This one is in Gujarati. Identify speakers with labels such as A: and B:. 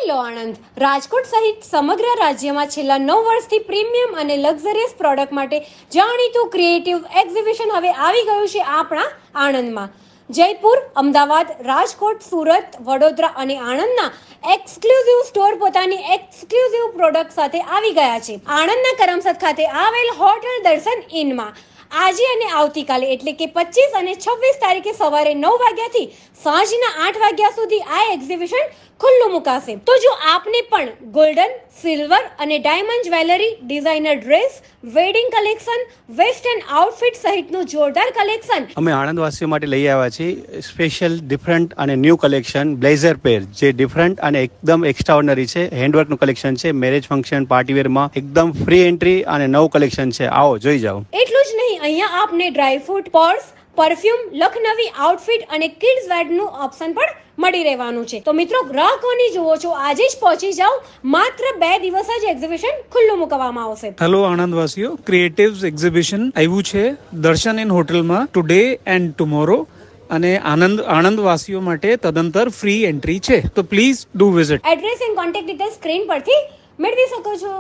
A: લો આણંદ. રાજકોટ સહિત સમગ્ર રાજ્યમાં છેલ્લા 9 વર્ષથી પ્રીમિયમ અને લક્ઝરિયસ પ્રોડક્ટ માટે જાણીતું ક્રિએટિવ એક્ઝિબિશન હવે આવી ગયું છે આપણા આણંદમાં. જયપુર, અમદાવાદ, રાજકોટ, સુરત, વડોદરા અને આણંદના એક્સક્લુઝિવ સ્ટોર પોતાની એક્સક્લુઝિવ પ્રોડક્ટ સાથે આવી ગયા છે. આણંદના કરમસદ ખાતે આવેલ હોટલ દર્શન ઇનમાં આજે અને આવતીકાલે એટલે કે 25 અને 26 તારીખે સવારે 9 વાગ્યાથી સાંજના 8 વાગ્યા સુધી આ એક્ઝિબિશન ખુલ્લું મુકાશે. તો જો આપને પણ ગોલ્ડન, સિલ્વર અને diamond jewellery, designer dress, wedding collection, western outfit સહિતનું જોરદાર કલેક્શન
B: અમે આણંદવાસીઓ માટે લઈ આવ્યા છીએ સ્પેશિયલ ડિફરન્ટ અને ન્યૂ કલેક્શન બ્લેઝર પેર જે ડિફરન્ટ અને એકદમ એક્સ્ટ્રાઓર્ડિનરી છે. હેન્ડવર્કનું કલેક્શન છે. મેરેજ ફંક્શન, પાર્ટીવેરમાં એકદમ ફ્રી એન્ટ્રી અને નવું કલેક્શન છે. આવો જોઈ જાઓ.
A: એટલું જ નહીં, અહીંયા આપને dry fruit, purse, perfume, Lucknowi outfit અને કિડ્સ વેરનું ઓપ્શન પણ મળી રહેવાનું છે. તો મિત્રો, ગ્રાહકોની જુઓ છો, આજે જ પહોંચી જાઓ. માત્ર 2 દિવસ જ એક્ઝિબિશન ખુલ્લું મૂકવામાં આવશે.
C: હેલો આણંદવાસીઓ, ક્રિએટિવ્સ એક્ઝિબિશન આવ્યું છે દર્શન ઇન હોટલમાં ટુડે એન્ડ ટુમોરો અને આણંદવાસીઓ માટે તદંતર ફ્રી એન્ટ્રી છે. તો please do visit.
A: Address and contact details screen પરથી મેળવી શકો છો.